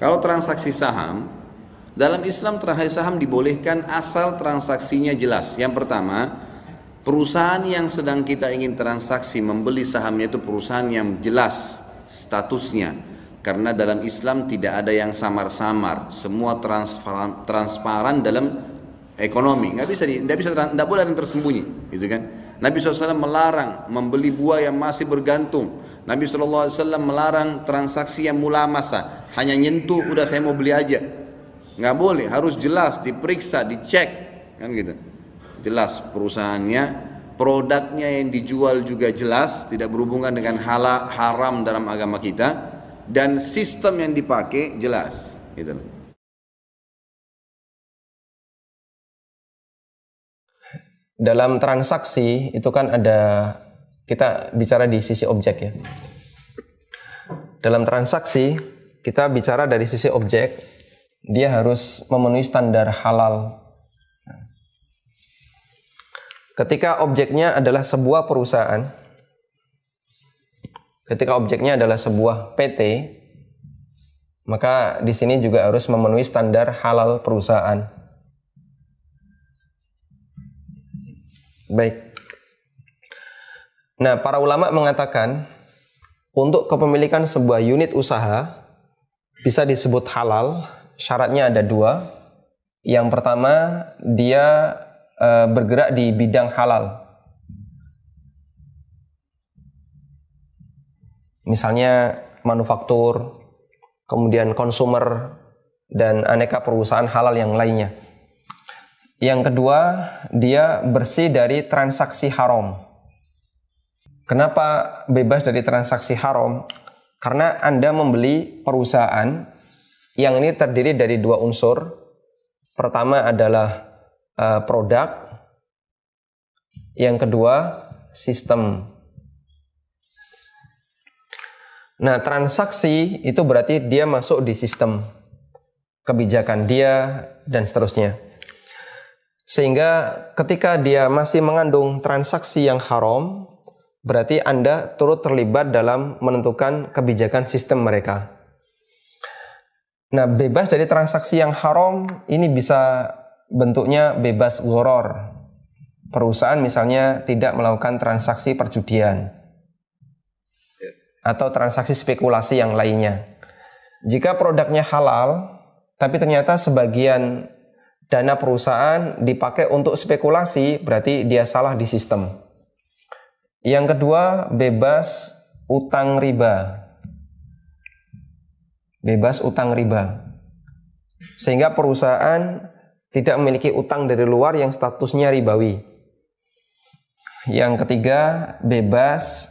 Kalau transaksi saham, dalam Islam transaksi saham dibolehkan asal transaksinya jelas. Yang pertama, perusahaan yang sedang kita ingin transaksi membeli sahamnya itu perusahaan yang jelas statusnya. Karena dalam Islam tidak ada yang samar-samar, semua transparan dalam ekonomi. Nggak boleh ada yang tersembunyi, gitu kan? Nabi SAW melarang membeli buah yang masih bergantung. Nabi SAW melarang transaksi yang mulamasa, hanya nyentuh, udah saya mau beli aja. Nggak boleh, harus jelas, diperiksa, dicek, kan gitu. Jelas perusahaannya, produknya yang dijual juga jelas, tidak berhubungan dengan halal haram dalam agama kita, dan sistem yang dipakai jelas, gitu. Dalam transaksi itu kan ada, kita bicara di sisi objek ya. Dalam transaksi kita bicara dari sisi objek, dia harus memenuhi standar halal. Ketika objeknya adalah sebuah perusahaan, ketika objeknya adalah sebuah PT, maka di sini juga harus memenuhi standar halal perusahaan. Baik. Nah, para ulama mengatakan untuk kepemilikan sebuah unit usaha bisa disebut halal, syaratnya ada dua. Yang pertama, dia bergerak di bidang halal. Misalnya manufaktur, kemudian konsumer, dan aneka perusahaan halal yang lainnya. Yang kedua, dia bersih dari transaksi haram. Kenapa bebas dari transaksi haram? Karena Anda membeli perusahaan yang ini terdiri dari dua unsur. Pertama adalah produk. Yang kedua, sistem. Nah, transaksi itu berarti dia masuk di sistem kebijakan dia dan seterusnya. Sehingga ketika dia masih mengandung transaksi yang haram, berarti Anda turut terlibat dalam menentukan kebijakan sistem mereka. Nah, bebas dari transaksi yang haram ini bisa bentuknya bebas gharar. Perusahaan misalnya tidak melakukan transaksi perjudian atau transaksi spekulasi yang lainnya. Jika produknya halal, tapi ternyata sebagian dana perusahaan dipakai untuk spekulasi, berarti dia salah di sistem. Yang kedua, bebas utang riba. Bebas utang riba. Sehingga perusahaan tidak memiliki utang dari luar yang statusnya ribawi. Yang ketiga, bebas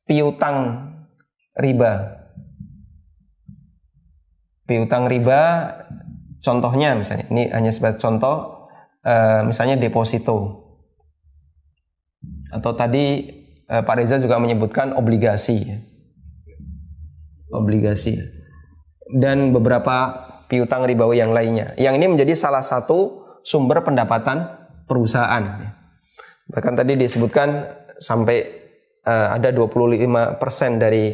piutang riba. Piutang riba, contohnya misalnya, ini hanya sebagai contoh, misalnya deposito. Atau tadi Pak Reza juga menyebutkan obligasi. Obligasi. Dan beberapa piutang ribawi yang lainnya. Yang ini menjadi salah satu sumber pendapatan perusahaan. Bahkan tadi disebutkan sampai ada 25% dari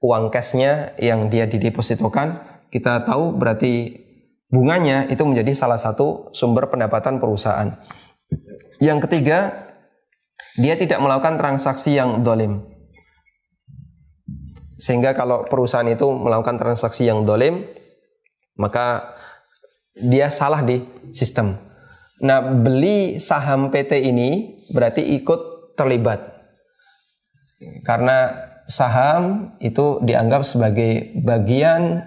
uang cashnya yang dia didepositokan. Kita tahu berarti bunganya itu menjadi salah satu sumber pendapatan perusahaan. Yang ketiga, dia tidak melakukan transaksi yang zalim. Sehingga kalau perusahaan itu melakukan transaksi yang zalim, maka dia salah di sistem. Nah, beli saham PT ini berarti ikut terlibat. Karena saham itu dianggap sebagai bagian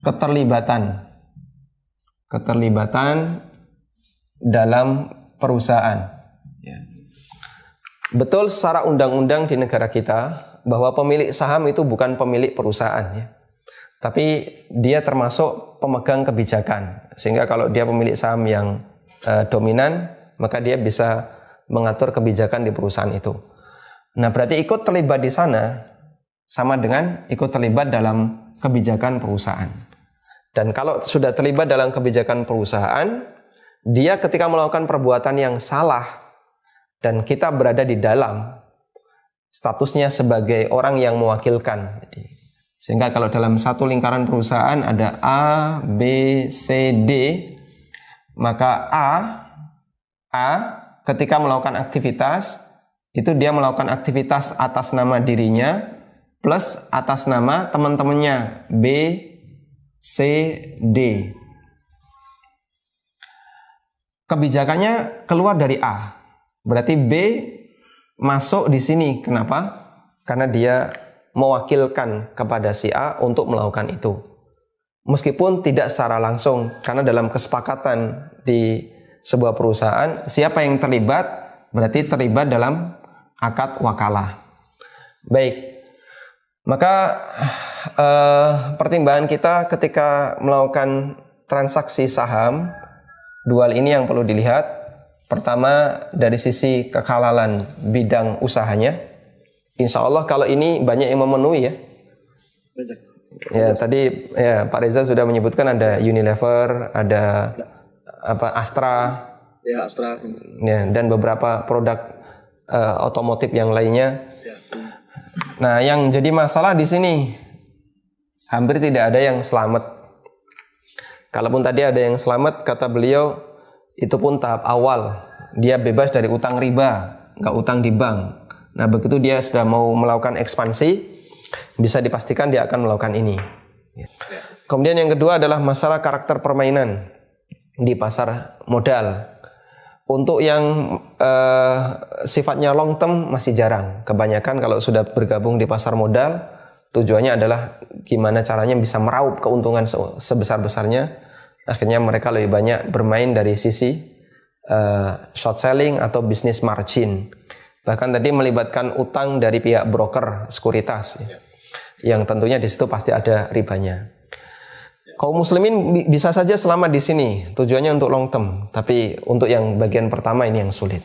keterlibatan dalam perusahaan. Betul secara undang-undang di negara kita bahwa pemilik saham itu bukan pemilik perusahaan ya. Tapi dia termasuk pemegang kebijakan. Sehingga kalau dia pemilik saham yang dominan, maka dia bisa mengatur kebijakan di perusahaan itu. Nah, berarti ikut terlibat di sana sama dengan ikut terlibat dalam kebijakan perusahaan. Dan kalau sudah terlibat dalam kebijakan perusahaan, dia ketika melakukan perbuatan yang salah dan kita berada di dalam, statusnya sebagai orang yang mewakilkan. Jadi, Sehingga kalau dalam satu lingkaran perusahaan ada A, B, C, D, maka A ketika melakukan aktivitas, itu dia melakukan aktivitas atas nama dirinya plus atas nama teman-temannya B, C, D. Kebijakannya keluar dari A. Berarti B masuk di sini. Kenapa? Karena dia mewakilkan kepada si A untuk melakukan itu. Meskipun tidak secara langsung, karena dalam kesepakatan di sebuah perusahaan, siapa yang terlibat berarti terlibat dalam akad wakalah. Baik, maka pertimbangan kita ketika melakukan transaksi saham, dua hal ini yang perlu dilihat. Pertama, dari sisi kehalalan bidang usahanya. Insya Allah kalau ini banyak yang memenuhi ya. Banyak. Ya, tadi ya Pak Reza sudah menyebutkan ada Unilever, ada Astra, Ya, Astra. ya, dan beberapa produk otomotif yang lainnya. Ya. Nah, yang jadi masalah di sini hampir tidak ada yang selamat. Kalaupun tadi ada yang selamat, kata beliau, itu pun tahap awal. Dia bebas dari utang riba, nggak utang di bank. Nah, begitu dia sudah mau melakukan ekspansi, bisa dipastikan dia akan melakukan ini. Kemudian yang kedua adalah masalah karakter permainan di pasar modal. Untuk yang sifatnya long term masih jarang. Kebanyakan kalau sudah bergabung di pasar modal, tujuannya adalah gimana caranya bisa meraup keuntungan sebesar-besarnya. Akhirnya mereka lebih banyak bermain dari sisi short selling atau bisnis margin. Bahkan tadi melibatkan utang dari pihak broker sekuritas, yang tentunya di situ pasti ada ribanya. Kaum muslimin bisa saja selamat di sini, tujuannya untuk long term, tapi untuk yang bagian pertama ini yang sulit.